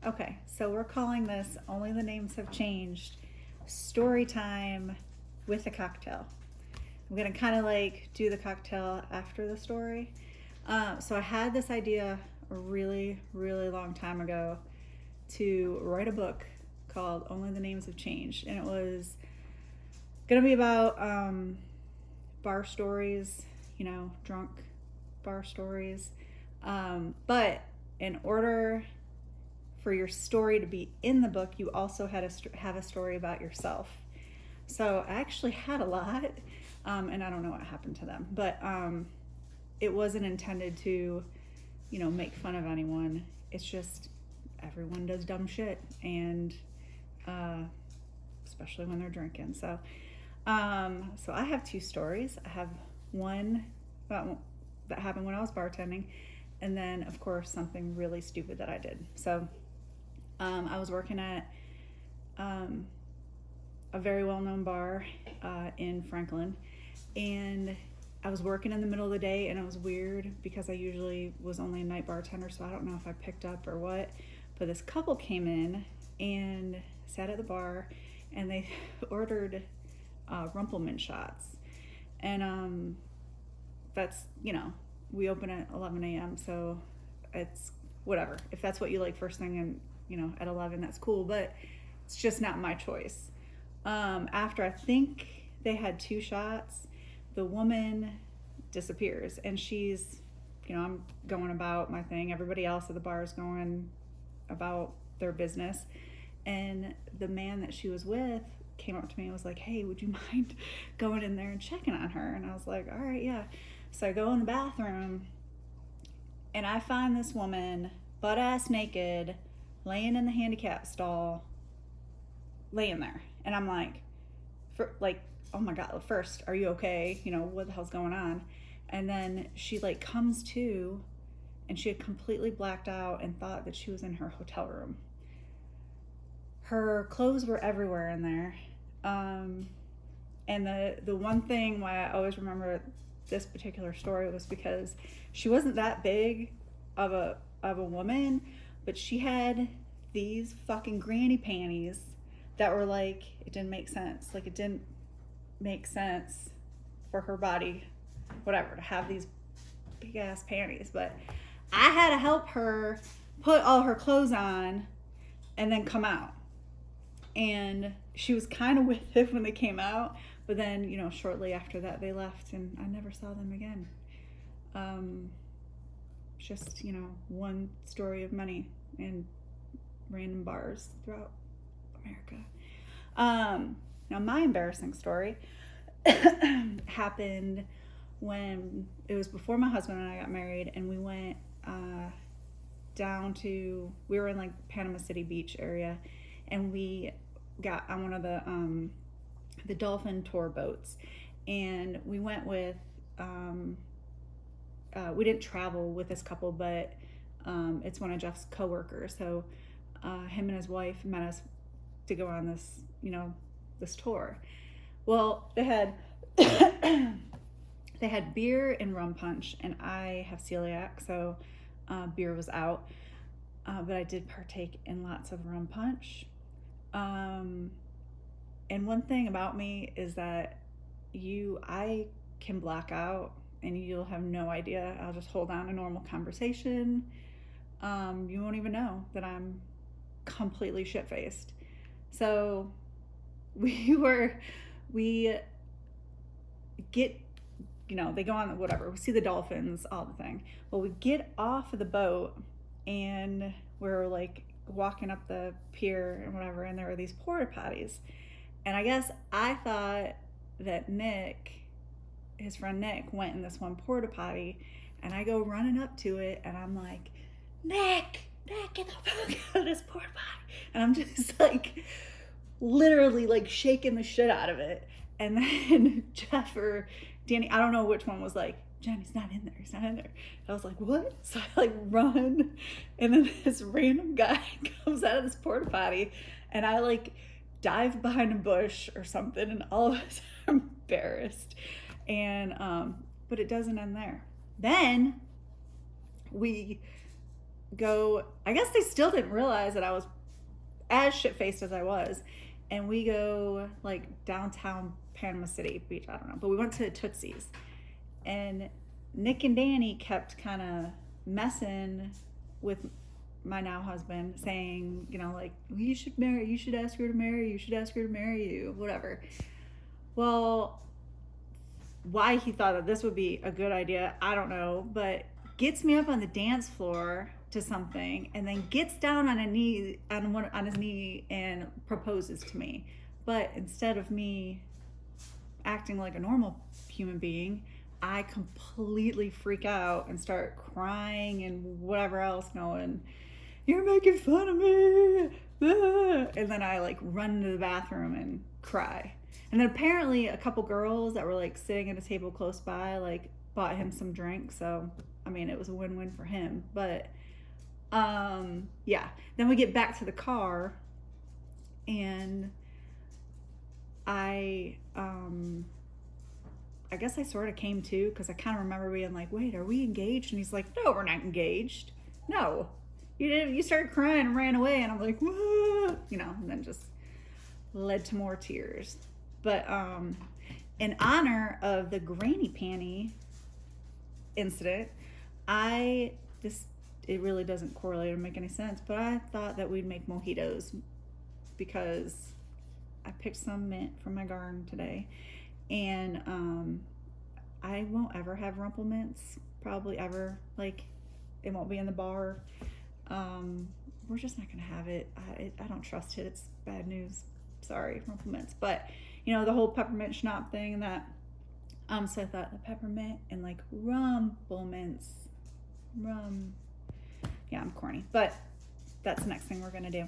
Okay, so we're calling this Only the Names Have Changed Story Time with a Cocktail. I'm gonna kind of like do the cocktail after the story. So I had this idea a really, really long time ago to write a book called Only the Names Have Changed. And it was gonna be about bar stories, drunk bar stories. But in order for your story to be in the book, you also had to have a story about yourself. So I actually had a lot, and I don't know what happened to them, but it wasn't intended to, make fun of anyone. It's just everyone does dumb shit, and uh, especially when they're drinking. So I have two stories. I have one that happened when I was bartending, and then of course something really stupid that I did. So I was working at a very well-known bar in Franklin, and I was working in the middle of the day, and it was weird because I usually was only a night bartender, so I don't know if I picked up or what. But this couple came in and sat at the bar, and they ordered Rumpelman shots, and that's we open at 11 a.m. so it's whatever. If that's what you like first thing and at 11, that's cool, but it's just not my choice. After I think they had two shots, the woman disappears, and she's, I'm going about my thing. Everybody else at the bar is going about their business. And the man that she was with came up to me and was like, "Hey, would you mind going in there and checking on her?" And I was like, "All right, yeah." So I go in the bathroom, and I find this woman butt ass naked, laying in the handicap stall, laying there. And I'm like, oh my God, first, are you okay? What the hell's going on? And then she comes to, and she had completely blacked out and thought that she was in her hotel room. Her clothes were everywhere in there. And the one thing why I always remember this particular story was because she wasn't that big of a woman, but she had these fucking granny panties that were it didn't make sense. It didn't make sense for her body, whatever, to have these big ass panties. But I had to help her put all her clothes on and then come out. And she was kind of with it when they came out, but then, shortly after that they left, and I never saw them again. Just, one story of many in random bars throughout America. Now my embarrassing story happened when it was before my husband and I got married, and we went we were in Panama City Beach area, and we got on one of the dolphin tour boats, and we went with we didn't travel with this couple, but it's one of Jeff's coworkers. So him and his wife met us to go on this this tour. Well, they had they had beer and rum punch, and I have celiac, so beer was out, but I did partake in lots of rum punch. And one thing about me is that I can black out, and you'll have no idea. I'll just hold on a normal conversation. You won't even know that I'm completely shit-faced. So we get, they go on whatever. We see the dolphins, all the thing. Well, we get off of the boat, and we're walking up the pier and whatever, and there were these porta potties. And I guess I thought that his friend Nick, went in this one porta potty, and I go running up to it, and I'm like, Nick, get the fuck out of this porta potty. And I'm just literally shaking the shit out of it. And then Jeff or Danny, I don't know which one, was like, Jen, he's not in there. I was like, what? So I run, and then this random guy comes out of this porta potty, and I dive behind a bush or something, and all of us are embarrassed. And but it doesn't end there. Then we go, I guess they still didn't realize that I was as shit-faced as I was. And we go like downtown Panama City Beach, I don't know. But we went to Tootsie's. And Nick and Danny kept kind of messing with my now husband, saying, you know, like, well, you should ask her to marry you, whatever. Well, why he thought that this would be a good idea, I don't know, but gets me up on the dance floor to something and then gets down on his knee and proposes to me. But instead of me acting like a normal human being, I completely freak out and start crying and whatever else, going, "You're making fun of me!" And then I like run into the bathroom and cry. And then apparently a couple girls that were like sitting at a table close by like bought him some drink. So I mean, it was a win-win for him. But yeah. Then we get back to the car, and I guess I sort of came to, because I kind of remember being like, "Wait, are we engaged?" And he's like, "No, we're not engaged. No, you didn't. You started crying and ran away." And I'm like, "What?" You know, and then just led to more tears. But in honor of the granny panty incident, it really doesn't correlate or make any sense, but I thought that we'd make mojitos because I picked some mint from my garden today, and I won't ever have rumple mints, probably ever. Like, it won't be in the bar. We're just not gonna have it. I don't trust it. It's bad news. Sorry, rumple mints. But you know, the whole peppermint schnapps thing and that. So I thought the peppermint and like rumple mints. Yeah, I'm corny, but that's the next thing we're gonna do.